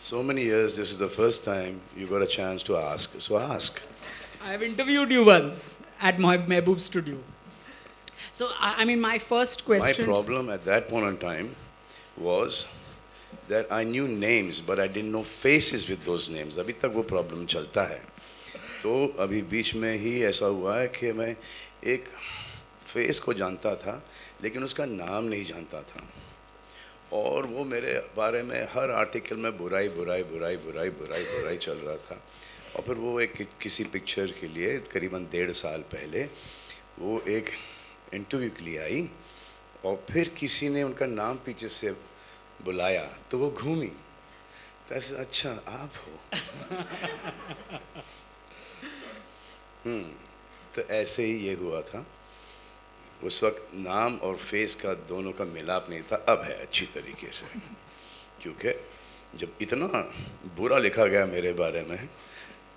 So many years, this is the first time you got a chance to ask. So ask. I have interviewed you once at my Mehboob studio. So, I mean, my first My question. problem at that point in time was that I knew names, but I didn't know faces with those names. अभी तक वो problem चलता है. तो अभी बीच में ही ऐसा हुआ है कि मैं एक फेस को जानता था, लेकिन उसका नाम नहीं जानता था. और वो मेरे बारे में हर आर्टिकल में बुराई बुराई बुराई बुराई बुराई बुराई चल रहा था. और फिर वो एक किसी पिक्चर के लिए करीबन 1.5 साल पहले वो एक इंटरव्यू के लिए आई और फिर किसी ने उनका नाम पीछे से बुलाया तो वो घूमी. तो ऐसे अच्छा आप हो. तो ऐसे ही ये हुआ था. उस वक्त नाम और फेस का दोनों का मिलाप नहीं था. अब है अच्छी तरीके से, क्योंकि जब इतना बुरा लिखा गया मेरे बारे में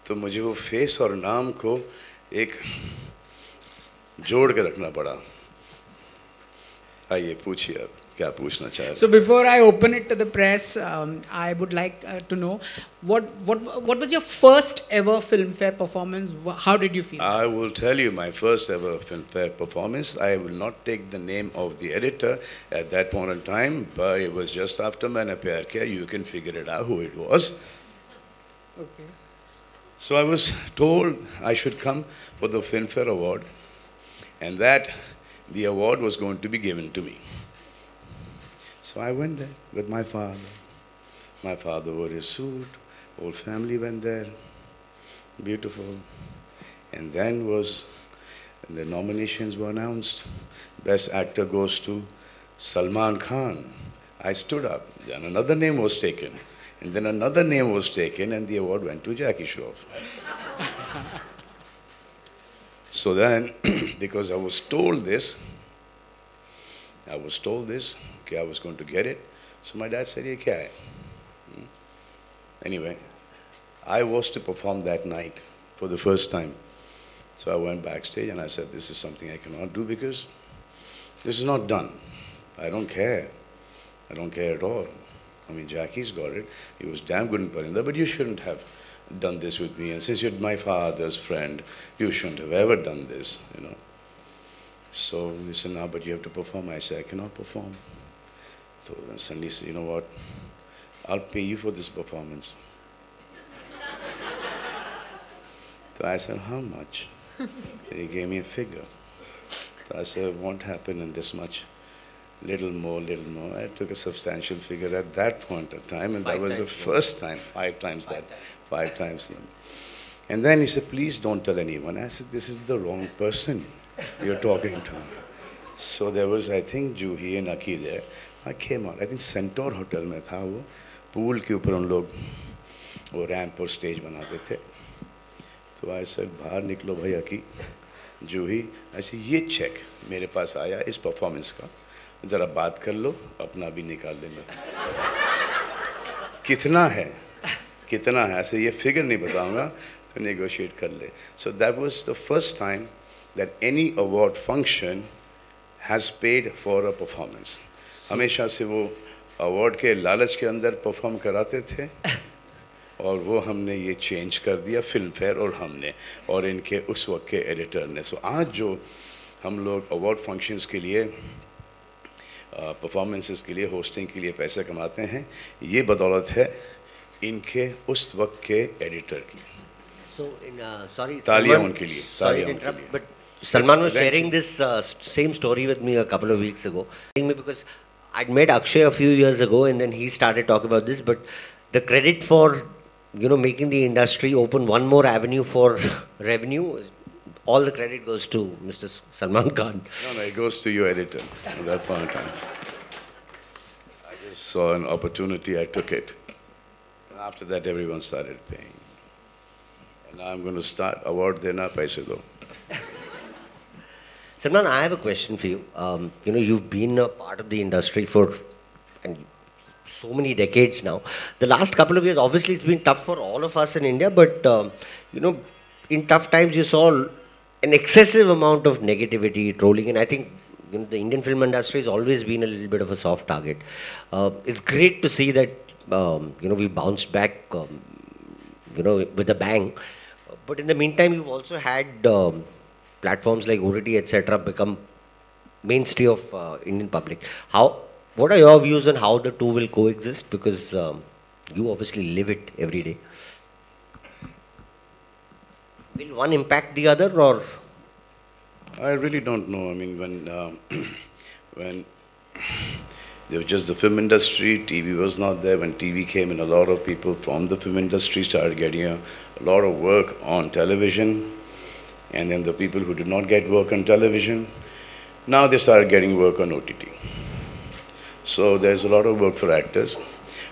तो मुझे वो फेस और नाम को एक जोड़ के रखना पड़ा. आइए पूछिए अब क्या पूछना चाह रहे. So before I open it to the press, I would like to know what was your first ever Filmfare performance? How did you feel? I will tell you my first ever Filmfare performance. I will not take the name of the editor at that point in time, but it was just after Maine Pyar Kiya. You can figure it out who it was. Okay. So I was told I should come for the Filmfare Award, and that the award was going to be given to me. So I went there with my father. My father wore his suit. Whole family went there. Beautiful. And then the nominations were announced. Best actor goes to Salman Khan. I stood up. Then another name was taken. And then another name was taken, and the award went to Jackie Shroff. So then, because I was told this, okay, I was going to get it. So my dad said, "Ye kya hai?" Anyway, I was to perform that night for the first time. So I went backstage and I said, "This is something I cannot do because this is not done. I don't care. I don't care at all. I mean, Jackie's got it. He was damn good in Parinda, but you shouldn't have done this with me. And since you're my father's friend, you shouldn't have ever done this, you know." So he said, "No, but you have to perform." I said, "I cannot perform." So then suddenly he said, "You know what? I'll pay you for this performance." So I said, "How much?" So he gave me a figure. So I said, "It won't happen in this much. Little more, little more." I took a substantial figure at that point of time, and that was the first time, 5 times that, 5 times that. And then he said, "Please don't tell anyone." I said, "This is the wrong person you're talking to." So there was, I think, Juhi and Aki there. I came out. I think Centaur Hotel में था वो. Pool के ऊपर उन लोग वो ramp और stage बनाते थे. तो I said, "बाहर निकलो भाई Aki, Juhi." ऐसे ये check मेरे पास आया इस performance का. ज़रा बात कर लो, अपना भी निकाल लेना. कितना है ऐसे ये figure नहीं बताऊँगा तो negotiate कर ले. So that was the first time that any award function has paid for a performance. हमेशा से वो award के लालच के अंदर perform कराते थे और वो हमने ये change कर दिया Filmfare और हमने और इनके उस वक्त के editor ने. So आज जो हम लोग award functions के लिए परफॉर्मेंसेस के लिए होस्टिंग के लिए पैसे कमाते हैं, ये बदौलत है इनके उस वक्त के एडिटर की. So, sorry, तालियां Salman, उनके लिए, sorry तालियां to उनके interrupt, लिए. but Salman was sharing this same story with me a couple of weeks ago. Because I'd met Akshay a few years ago, and then he started talking about this. But the credit for making the industry open one more avenue for revenue, all the credit goes to Mr. Salman Khan. No, it goes to your editor at that point in time. I just saw an opportunity, I took it. And after that, everyone started paying. And now I'm going to start award dena paise do. Salman, I have a question for you. You've been a part of the industry for so many decades now. The last couple of years, obviously, it's been tough for all of us in India, but, in tough times, you saw an excessive amount of negativity, trolling, and I think the Indian film industry has always been a little bit of a soft target. It's great to see that we bounced back, with a bang. But in the meantime, you've also had platforms like OTT, etc., become mainstay of Indian public. What are your views on how the two will coexist? Because you obviously live it every day. Will one impact the other, or? I really don't know. I mean, when there was just the film industry, TV was not there. When TV came in, a lot of people from the film industry started getting a lot of work on television. And then the people who did not get work on television, now they started getting work on OTT. So there's a lot of work for actors.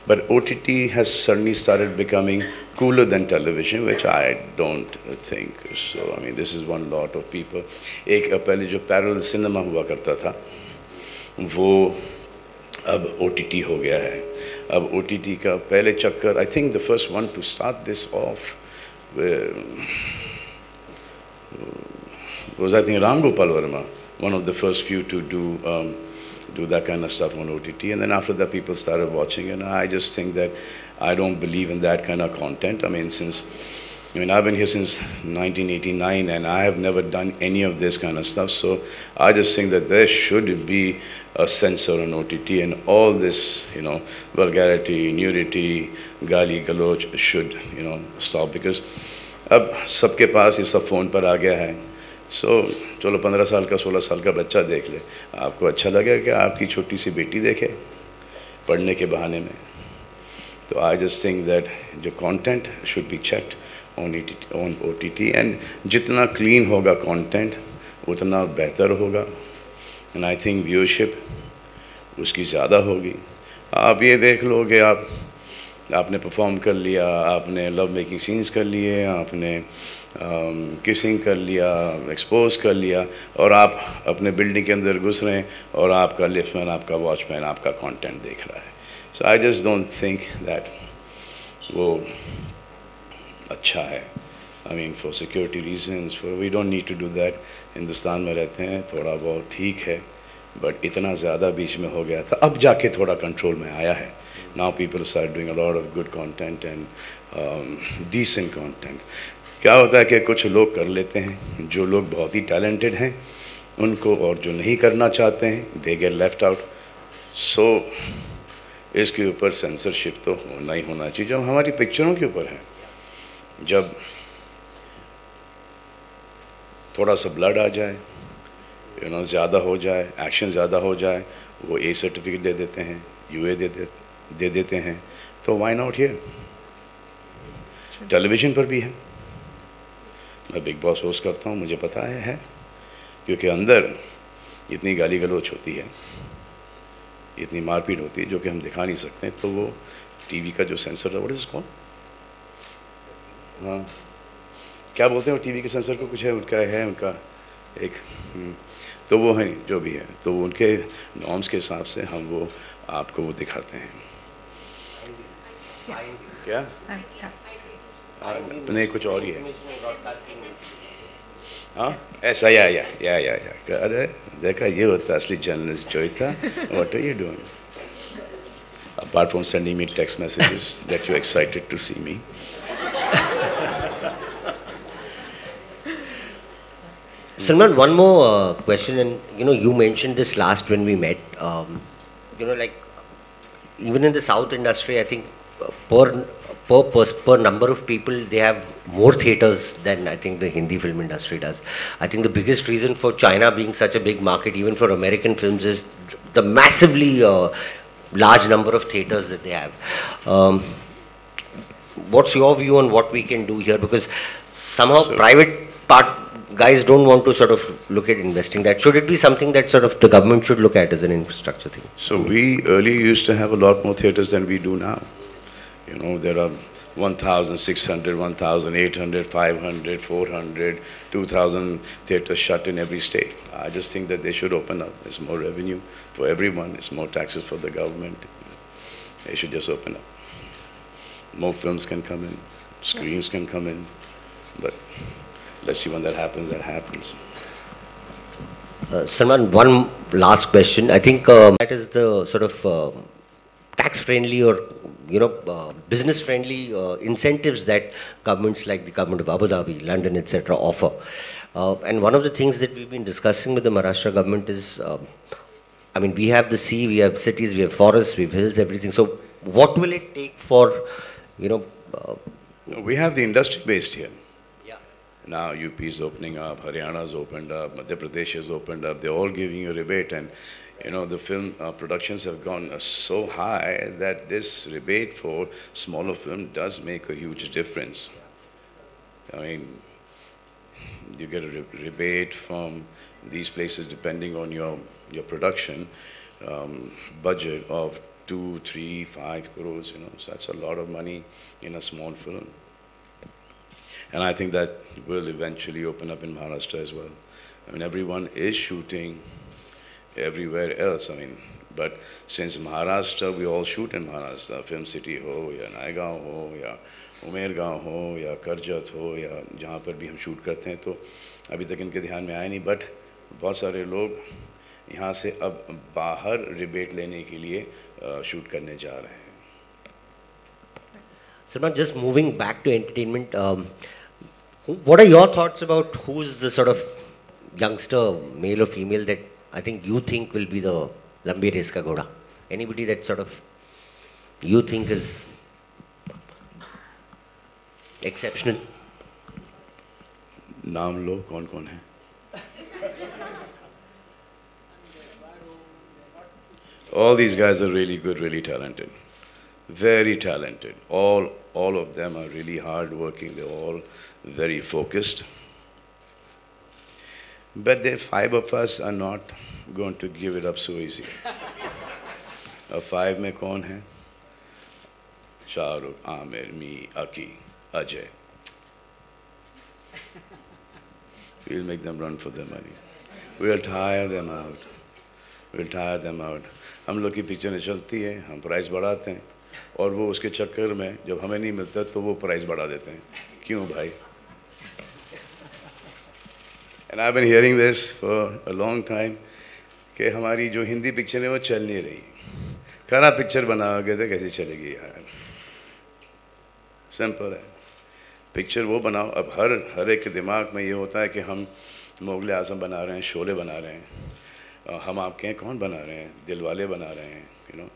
But OTT has suddenly started becoming cooler than television, which I don't think. So, I mean, this is one lot of people. एक पहले जो parallel cinema हुआ करता था, वो अब OTT हो गया है. अब OTT का पहले चक्कर, I think the first one to start this off was, I think, Ram Gopal Verma, one of the first few to do that kind of stuff on OTT, and then after that people started watching, and I just think that I don't believe in that kind of content. I mean, I've been here since 1989 and I have never done any of this kind of stuff, so I just think that there should be a censor on OTT, and all this, vulgarity, nudity, gali galoch should, stop, because अब सबके पास ये सब phone पर आ गया है. सो चलो 15 साल का 16 साल का बच्चा देख ले, आपको अच्छा लगेगा कि आपकी छोटी सी बेटी देखे पढ़ने के बहाने में? तो आई जस्ट थिंक दैट जो content should be checked on OTT, and जितना क्लीन होगा कंटेंट उतना बेहतर होगा, एंड आई थिंक व्यूअरशिप उसकी ज़्यादा होगी. आप ये देख लो कि आपने परफॉर्म कर लिया, आपने लव मेकिंग सीन्स कर लिए, आपने किसिंग कर लिया, एक्सपोज कर लिया, और आप अपने बिल्डिंग के अंदर घुस रहे हैं और आपका लिफ्टमैन, आपका वॉचमैन आपका कंटेंट देख रहा है. So I just don't think that वो अच्छा है. I mean for security reasons, we don't need to do that. Hindustan में रहते हैं, थोड़ा बहुत ठीक है, बट इतना ज़्यादा बीच में हो गया था. अब जाके थोड़ा कंट्रोल में आया है. Now people start doing a lot of good content and decent content. क्या होता है कि कुछ लोग कर लेते हैं, जो लोग बहुत ही talented हैं उनको, और जो नहीं करना चाहते हैं they get left out. So इसके ऊपर censorship तो होना ही होना चाहिए. जब हमारी पिक्चरों के ऊपर है, जब थोड़ा सा ब्लड आ जाए, ज़्यादा हो जाए, एक्शन ज़्यादा हो जाए, वो A सर्टिफिकेट दे देते हैं, UA दे देते हैं. तो वाई नॉट हियर? टेलीविज़न पर भी है. मैं बिग बॉस होस्ट करता हूँ, मुझे पता है, क्योंकि अंदर इतनी गाली गलौच होती है, इतनी मारपीट होती है, जो कि हम दिखा नहीं सकते. तो वो टीवी का जो सेंसर है, व्हाट इज कॉल्ड, हाँ क्या बोलते हैं वो टीवी के सेंसर को, कुछ है उनका एक तो वो है जो भी है, तो उनके नॉर्म्स के हिसाब से हम वो आपको वो दिखाते हैं. क्या नहीं, कुछ और ही है. हाँ ऐसा या अरे देखा, ये होता असली जर्नलिस्ट जो था. What are you doing apart from sending me text messages that you're excited to see me? Salman, one more question, and you mentioned this last when we met. Like even in the South industry, I think per number of people, they have more theaters than I think the Hindi film industry does. I think the biggest reason for China being such a big market, even for American films, is the massively large number of theaters that they have. What's your view on what we can do here? Because somehow private guys don't want to sort of look at investing that. Should it be something that sort of the government should look at as an infrastructure thing? So we earlier used to have a lot more theaters than we do now. There are 1,600, 1,800, 500, 400, 2,000 theaters shut in every state. I just think that they should open up. There's more revenue for everyone. It's more taxes for the government. They should just open up. More films can come in. Screens can come in. But let's see when that happens, that happens. Salman, one last question. I think that is the sort of tax-friendly or business-friendly incentives that governments like the government of Abu Dhabi, London, etc. offer. And one of the things that we've been discussing with the Maharashtra government is, I mean, we have the sea, we have cities, we have forests, we have hills, everything. So what will it take for, we have the industry based here. Yeah. Now UP is opening up, Haryana's opened up, Madhya Pradesh has opened up. They're all giving you a rebate, and the film productions have gone so high that this rebate for smaller film does make a huge difference. I mean, you get a rebate from these places depending on your production budget of 2, 3, 5 crores, so that's a lot of money in a small film. And I think that will eventually open up in Maharashtra as well. I mean, everyone is shooting everywhere else, but since Maharashtra, we all shoot in Maharashtra, Film City ho, ya Naigaon ho, ya उमेरगांव हो या करजत हो या जहाँ पर भी हम shoot करते हैं, तो अभी तक इनके ध्यान में आया नहीं, बट बहुत सारे लोग यहाँ से अब बाहर रिबेट लेने के लिए शूट करने जा रहे हैं. Salman, just moving back to entertainment, what are your thoughts about who's the sort of youngster, male or female, that I think you think will be the lambi race ka ghoda? Anybody that sort of you think is exceptional? नाम लो, कौन कौन है? All these guys are really good, really talented, very talented. All of them are really hard working. They're all very focused. But the 5 of us are not going to give it up so easy. 5 में कौन है? शाहरुख, आमिर, मी, Aki, Ajay. We'll make them run for their money. We'll tire them out. We'll tire them out. हम लोग की पिक्चरें चलती है, हम प्राइस बढ़ाते हैं, और वो उसके चक्कर में जब हमें नहीं मिलता तो वो प्राइस बढ़ा देते हैं. क्यों भाई? And I've been hearing this for a long time कि हमारी जो हिंदी पिक्चर है वो चल नहीं रही. खराब पिक्चर बनाओगे तो कैसे चलेगी यार? सिंपल है. पिक्चर वो बनाओ. अब हर एक के दिमाग में ये होता है कि हम मुग़ल आज़म बना रहे हैं, शोले बना रहे हैं, हम आपके हैं कौन बना रहे हैं, दिलवाले बना रहे हैं,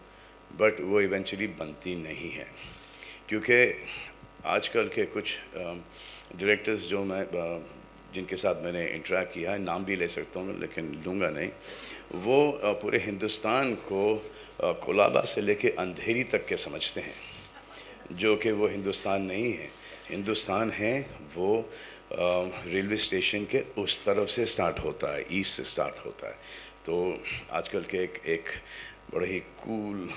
बट वो इवेंचुअली बनती नहीं है. क्योंकि आजकल के कुछ डायरेक्टर्स जो जिनके साथ मैंने इंटरेक्ट किया है, नाम भी ले सकता हूँ लेकिन लूँगा नहीं, वो पूरे हिंदुस्तान को कोलाबा से लेके अंधेरी तक के समझते हैं, जो कि वो हिंदुस्तान नहीं है. हिंदुस्तान है वो रेलवे स्टेशन के उस तरफ से स्टार्ट होता है, ईस्ट से स्टार्ट होता है. तो आजकल के एक बड़े ही कूल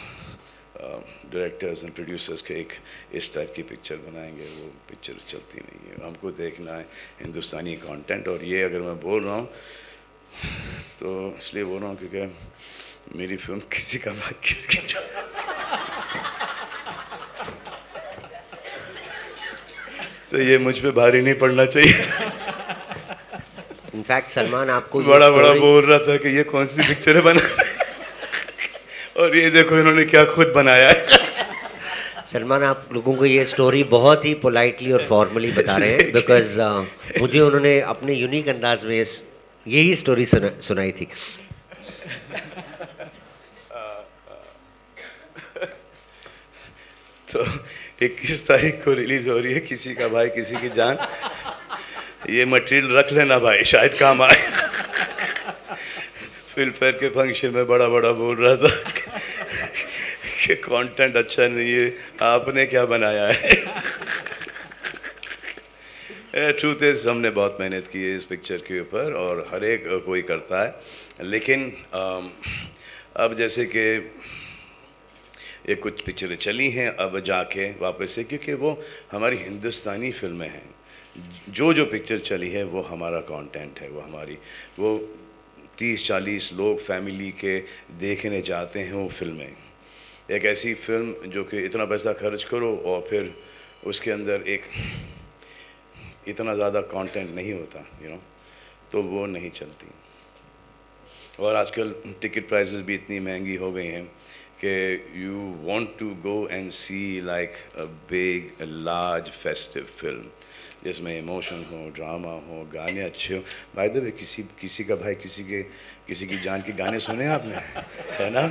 डायरेक्टर्स एंड प्रोड्यूसर्स के एक इस टाइप की पिक्चर बनाएंगे, वो पिक्चर चलती नहीं है. हमको देखना है हिंदुस्तानी कंटेंट. और ये अगर मैं बोल रहा हूँ तो इसलिए बोल रहा हूँ क्योंकि मेरी फिल्म किसी का भाग किसी की तो ये मुझ पे भारी नहीं पड़ना चाहिए. इनफैक्ट सलमान आपको बड़ा बोल रहा था कि ये कौन सी पिक्चर है बना और ये देखो इन्होंने क्या खुद बनाया है. सलमान, आप लोगों को ये स्टोरी बहुत ही पोलाइटली और फॉर्मली बता रहे हैं, बिकॉज मुझे उन्होंने अपने यूनिक अंदाज में यही स्टोरी सुनाई थी. तो 21 तारीख को रिलीज हो रही है किसी का भाई किसी की जान. ये मटेरियल रख लेना भाई, शायद काम आए. फिल्मफेयर के फंक्शन में बड़ा बोल रहा था कि कंटेंट अच्छा नहीं है, आपने क्या बनाया है. ट्रूथ इज हमने बहुत मेहनत की है इस पिक्चर के ऊपर और हर एक कोई करता है, लेकिन अब जैसे कि ये कुछ पिक्चरें चली हैं अब जाके वापस से, क्योंकि वो हमारी हिंदुस्तानी फिल्में हैं. जो पिक्चर चली है वो हमारा कंटेंट है, वो हमारी वो 30-40 लोग फैमिली के देखने जाते हैं वो फिल्में. एक ऐसी फिल्म जो कि इतना पैसा खर्च करो और फिर उसके अंदर एक इतना ज़्यादा कंटेंट नहीं होता, तो वो नहीं चलती. और आजकल टिकट प्राइसेस भी इतनी महंगी हो गई हैं you want to go and see like a large festive film जिसमें इमोशन हो, ड्रामा हो, गाने अच्छे हो. By the way, किसी का भाई किसी की जान के गाने सुने आपने? है ना?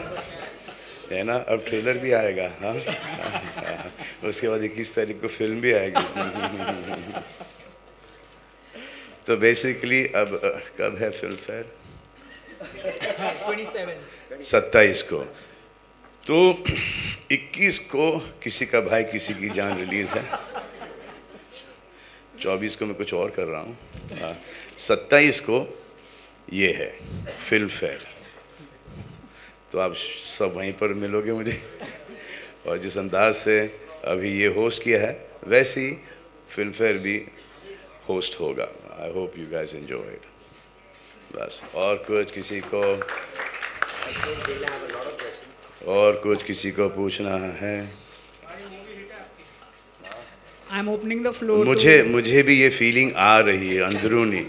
है ना? अब ट्रेलर भी आएगा, हाँ? उसके बाद 21 तारीख को फिल्म भी आएगी. तो बेसिकली अब कब है फिल्म फेयर? 27 को. तो 21 को किसी का भाई किसी की जान रिलीज है. 24 को मैं कुछ और कर रहा हूँ. 27 को ये है फिल्म फेयर. तो आप सब वहीं पर मिलोगे मुझे. और जिस अंदाज से अभी ये होस्ट किया है वैसे ही फिल्म फेयर भी होस्ट होगा. I hope you guys enjoy it. बस. और कुछ किसी को पूछना है? I'm opening the floor. मुझे भी ये फीलिंग आ रही है अंदरूनी.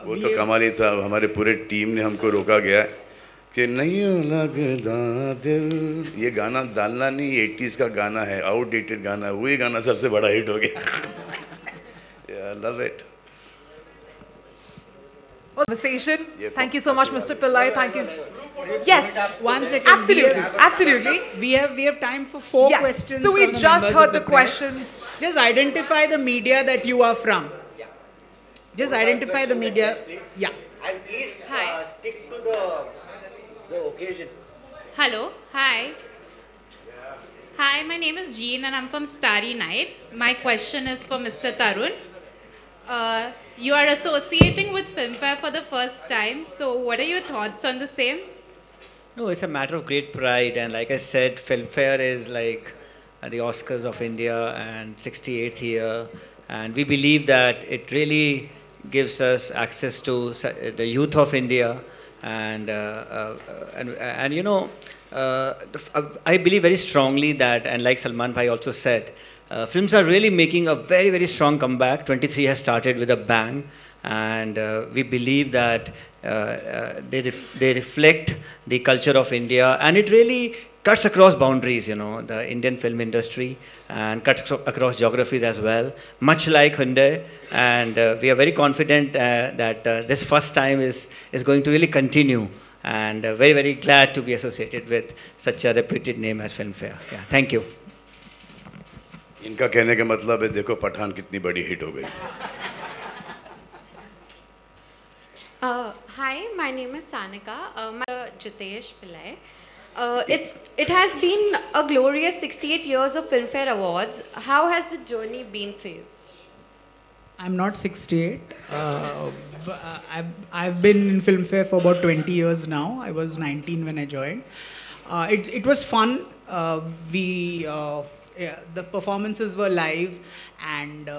वो तो कमाल ही था. हमारे पूरे टीम ने हमको रोका गया कि नहीं लगता दिल. ये गाना डालना नहीं. 80s का गाना है, आउटडेटेड गाना है. वही गाना सबसे बड़ा हिट हो गया. Yeah, I love it. Conversation. Thank you so much, Mr. Pillai. Thank you. Yes. 1 second. Absolutely. We have time for 4 questions. So we from the just members heard of the questions. Just identify the media that you are from. Just identify the media. Yeah. And please stick to the occasion. Hello. Hi. Hi, my name is Jean and I'm from Starry Nights. My question is for Mr. Tarun. You are associating with Filmfare for the first time, so what are your thoughts on the same? No, it's a matter of great pride, and like I said, Filmfare is like the Oscars of India and 68th year, and we believe that it really gives us access to the youth of India, and you know, I believe very strongly that, and like Salman Bhai also said, films are really making a very, very strong comeback. 23 has started with a bang, and we believe that they reflect the culture of India, and it really cuts across boundaries, you know, the Indian film industry, and cuts across geographies as well, much like Hyundai. And we are very confident that this first time is going to really continue, and very, very glad to be associated with such a reputed name as Filmfare. Yeah, thank you. इनका कहने का मतलब है देखो पठान कितनी बड़ी hit हो गई. Hi, my name is Sanika. Jitesh Pillai. It has been a glorious 68 years of Filmfare Awards. How has the journey been for you? I'm not 68. I've been in Filmfare for about 20 years now. I was 19 when I joined. It was fun. The performances were live, and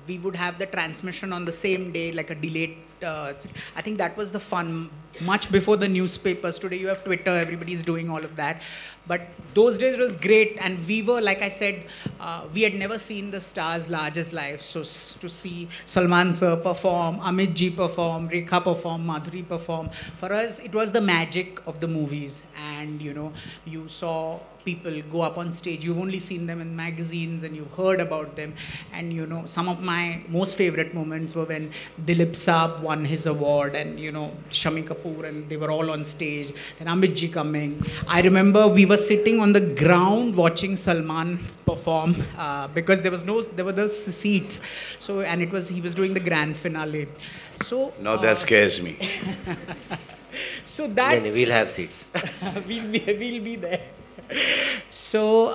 we would have the transmission on the same day, like a delayed. I think that was the fun, much before the newspapers. Today you have Twitter, everybody's doing all of that. But those days was great, and we were, like I said, we had never seen the stars large as life. So to see Salman sir perform, Amit ji perform, Rekha perform, Madhuri perform, for us it was the magic of the movies. And you know, you saw people go up on stage. You've only seen them in magazines and you've heard about them. And you know, some of my most favorite moments were when Dilip Saab won his award, and you know, Shami Kapoor, and they were all on stage, and Amit ji coming. I remember we were sitting on the ground watching Salman perform because there were the seats. So, and he was doing the grand finale. So now that scares me. So that we'll have seats. we'll be there. So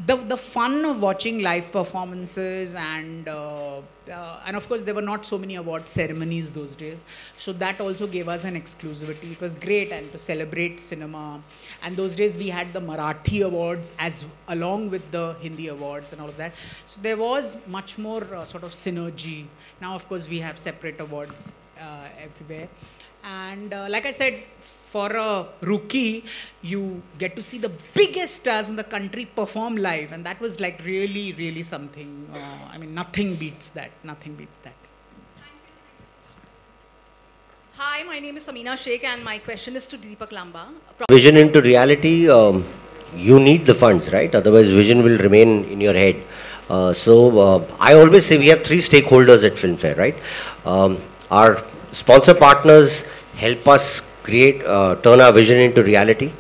the fun of watching live performances, and of course there were not so many award ceremonies those days, so that also gave us an exclusivity. It was great, and to celebrate cinema. And those days we had the Marathi awards along with the Hindi awards and all of that. So there was much more sort of synergy. Now of course we have separate awards everywhere. And like I said, for a rookie, you get to see the biggest stars in the country perform live, and that was like really, really something. I mean, nothing beats that. Nothing beats that. Hi, my name is Samina Sheikh and my question is to Deepak Lamba. Vision into reality, you need the funds, right? Otherwise, vision will remain in your head. I always say we have three stakeholders at Filmfare, right? Our sponsor partners help us create, turn our vision into reality.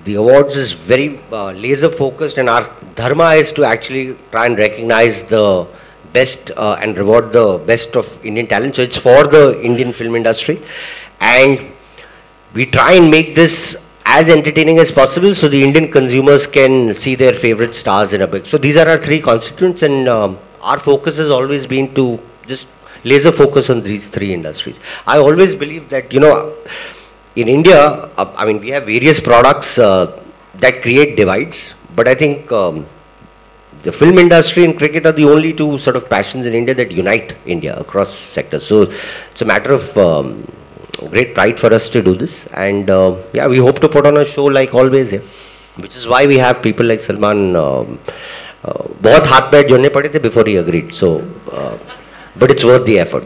The awards is very laser focused, and our dharma is to actually try and recognize the best and reward the best of Indian talent. So it's for the Indian film industry, and we try and make this as entertaining as possible so the Indian consumers can see their favorite stars in a big. So these are our three constituents, and our focus has always been to just laser focus on these three industries. I always believe that, you know, in India, I mean, we have various products that create divides, but I think the film industry and cricket are the only two sort of passions in India that unite India across sectors. So it's a matter of great pride for us to do this, and yeah, we hope to put on a show like always here, which is why we have people like Salman. बहुत हाथ पैर जोड़ने पड़े थे before he agreed. So, but it's worth the effort.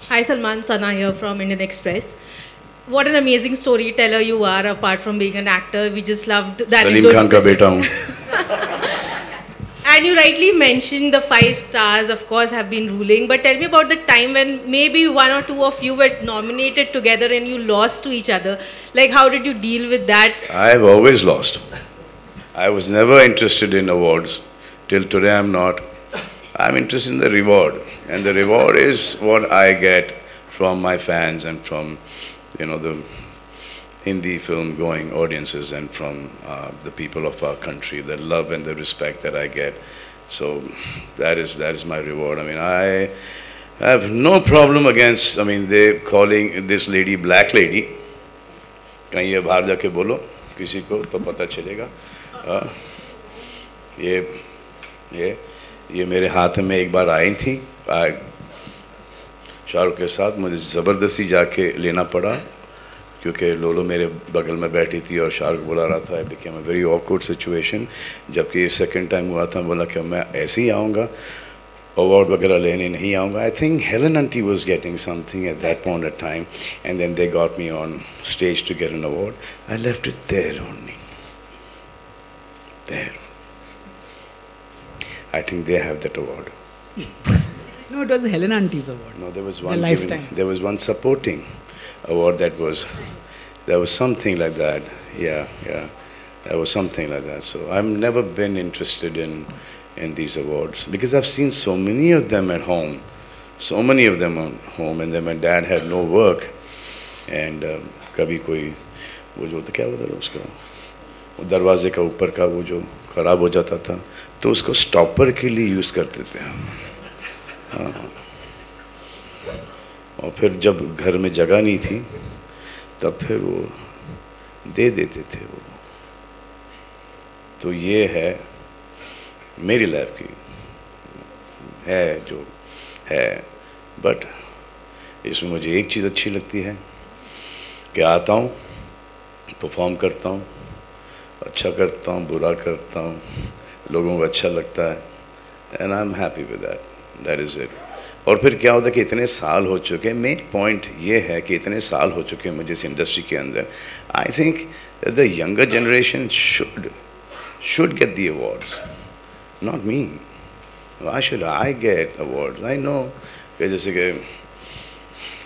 Hi Salman, Sana here from Indian Express. What an amazing storyteller you are, apart from being an actor. We just loved that. Salim Khan ka beta hoon. And you rightly mentioned the 5 stars, of course, have been ruling. But tell me about the time when maybe one or two of you were nominated together and you lost to each other. Like, how did you deal with that? I've always lost. I was never interested in awards. Till today I'm not. I'm interested in the reward. And the reward is what I get from my fans and from, you know, the Hindi film going audiences, and from the people of our country, the love and the respect that I get. So that is my reward. I mean, I have no problem against, I mean, they're calling this lady black lady. कहीं ये बाहर जाके बोलो किसी को तो पता चलेगा. ये मेरे हाथ में एक बार आई थी शाहरुख के साथ, मुझे ज़बरदस्ती जाके लेना पड़ा क्योंकि लोलो मेरे बगल में बैठी थी और शाहरुख बुला रहा था. It became a very awkward situation. जबकि ये सेकंड टाइम हुआ था, बोला कि मैं ऐसे ही आऊँगा, अवार्ड वगैरह लेने नहीं आऊँगा. I think Helen Auntie was getting something at that point of time, and then they got me on stage to get an award. I left it there only. There. I think they have that award. No, it was Helen Auntie's award. No, there was one. Lifetime. There was one supporting award that was. There was something like that. Yeah. There was something like that. So I've never been interested in these awards because I've seen so many of them at home. So many of them at home, and then my dad had no work, and कभी कोई वो जो तो क्या होता था उसका, वो दरवाजे का ऊपर का वो जो खराब हो जाता था, तो उसको स्टॉपर के लिए यूज़ करते थे हम. हाँ. और फिर जब घर में जगह नहीं थी तब फिर वो दे देते थे वो. तो ये है मेरी लाइफ की है जो है. बट इसमें मुझे एक चीज़ अच्छी लगती है कि आता हूँ, परफॉर्म करता हूँ, अच्छा करता हूँ, बुरा करता हूँ, लोगों को अच्छा लगता है, and I am happy with that. That is it. और फिर क्या होता है कि इतने साल हो चुके हैं. मेन पॉइंट ये है कि इतने साल हो चुके हैं मुझे इस इंडस्ट्री के अंदर. I think the younger generation should get the awards, not me. Why should I get awards? I know कि जैसे कि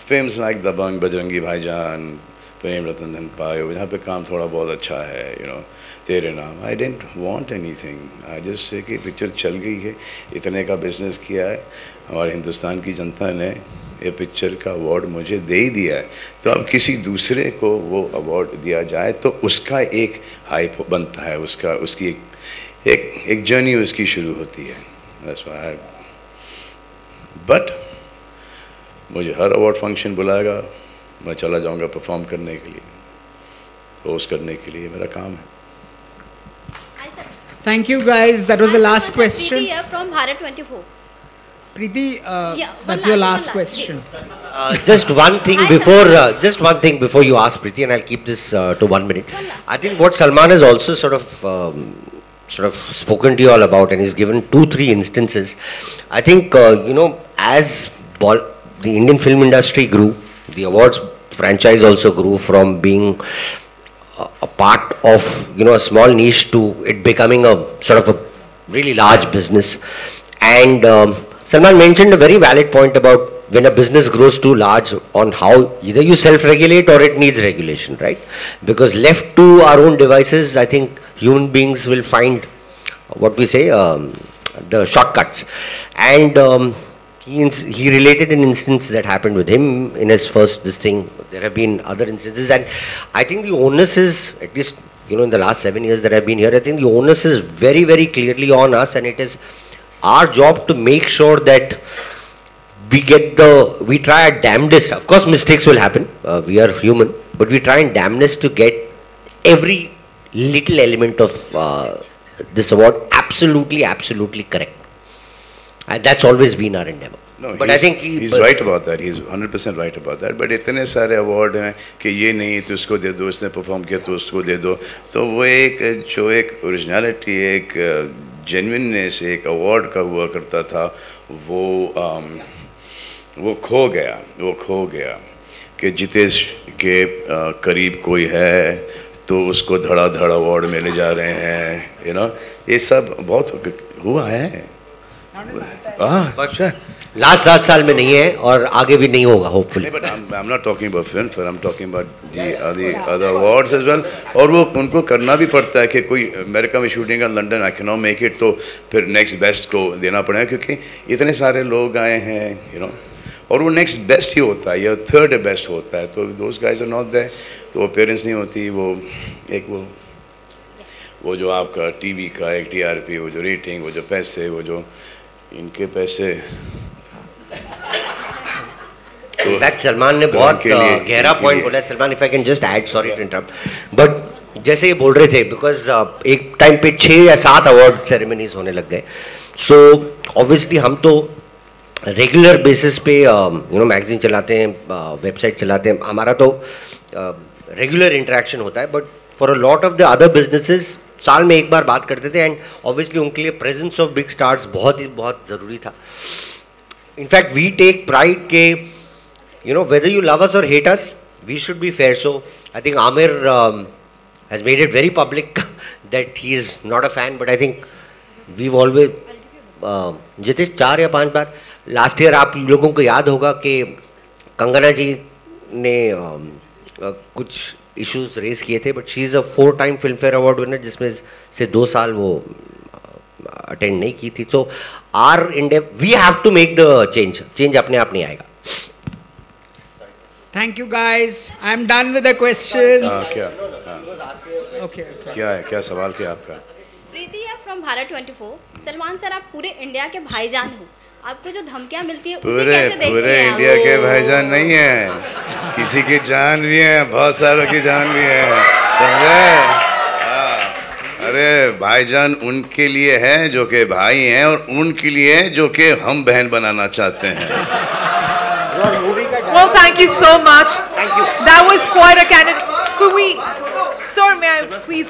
films like दबंग, बजरंगी भाईजान, प्रेम रतन धन पायो, यहाँ पे काम थोड़ा बहुत अच्छा है, you know, तेरे नाम. I didn't want anything. I just say कि पिक्चर चल गई है, इतने का बिजनेस किया है, हमारे हिंदुस्तान की जनता ने ये पिक्चर का अवार्ड मुझे दे ही दिया है, तो अब किसी दूसरे को वो अवार्ड दिया जाए तो उसका एक हाइप बनता है, उसका उसकी एक जर्नी उसकी शुरू होती है. That's why बट मुझे हर अवार्ड फंक्शन बुलाएगा, मैं चला जाऊंगा परफॉर्म करने के लिए, होस्ट करने के लिए, मेरा काम है. Thank you guys. That was the last question. Preeti here from Bharat 24. Preeti, Yeah, that's your last question. Just one thing before you ask Preeti, and I'll keep this to 1 minute. I think what Salman has also sort of spoken to you all about, and he's given 2-3 instances. I think as the Indian film industry grew. The awards franchise also grew from being a part of, you know, a small niche to it becoming a sort of a really large business. And Salman mentioned a very valid point about when a business grows too large, on how either you self-regulate or it needs regulation, right? Because left to our own devices, I think human beings will find what we say, the shortcuts. And he related an instance that happened with him in his first this thing. There have been other instances, and I think the onus is, at least, you know, in the last 7 years that I've been here, I think the onus is very, very clearly on us, and it is our job to make sure that we try our damnedest. Of course, mistakes will happen. We are human, but we try and damnedest to get every little element of this award absolutely, absolutely correct. And that's always been our endeavor. No, but I think he's right about that. He's 100% right about that. But इतने सारे award हैं कि ये नहीं तो उसको दे दो, इसने perform किया तो उसको दे दो. तो वो एक जो एक originality, एक genuineness, एक award का हुआ करता था, वो खो गया कि जितेश के करीब कोई है तो उसको धड़ाधड़ अवार्ड मिले जा रहे हैं, you know, ये सब बहुत हुआ है. लास्ट 7 साल में नहीं है और आगे भी नहीं होगा, hopefully. But I'm not talking about Filmfare. I'm talking about the other awards as well. और वो उनको करना भी पड़ता है कि कोई अमेरिका में शूटिंग है, London I cannot make it, तो फिर नेक्स्ट बेस्ट को देना पड़ेगा क्योंकि इतने सारे लोग आए हैं, you know, और वो नेक्स्ट बेस्ट ही होता है या थर्ड बेस्ट होता है. तो those guys are not there. तो वो पेरेंट्स नहीं होती, वो जो आपका टीवी का एक TRP, वो जो रेटिंग, वो जो पैसे, वो जो इनके पैसे. इनफैक्ट सलमान ने बहुत गहरा पॉइंट बोला. Salman, if I can just add, sorry to interrupt, but जैसे ये बोल रहे थे, बिकॉज एक टाइम पे 6 या 7 अवार्ड सेरेमनीज होने लग गए. सो ऑब्वियसली हम तो रेगुलर बेसिस पे यू नो मैगजीन चलाते हैं, वेबसाइट चलाते हैं, हमारा तो रेगुलर इंटरेक्शन होता है. But for a lot of the other businesses साल में एक बार बात करते थे, एंड ऑब्वियसली उनके लिए प्रेजेंस ऑफ बिग स्टार्स बहुत ज़रूरी था. इनफैक्ट वी टेक प्राइड के, you know, whether you love us or hate us, we should be fair. So I think Amir has made it very public that he is not a fan, but I think we've always Jitesh 4 या 5 बार last year आप लोगों को याद होगा कि कंगना जी ने कुछ issues raise किए थे, but she is a 4-time Filmfare award winner, जिसमें से 2 साल वो अटेंड नहीं की थी. So our India, we have to make the change अपने आप नहीं आएगा. Thank you guys. I'm done with the questions. क्या Okay. क्या है, क्या सवाल क्या आपका? प्रीति है from भारत 24. सलमान सर, आप पूरे इंडिया के भाईजान हो. आपको जो धमकियां मिलती है उसे कैसे देखते हैं? पूरे इंडिया के भाईजान नहीं है, किसी की जान भी है, बहुत सारों की जान भी है, समझे? अरे भाईजान उनके लिए है जो के भाई हैं, और उनके लिए जो के हम बहन बनाना चाहते हैं. Well, thank you so much. Thank you. That was quite a candid. Could we, sir, may I please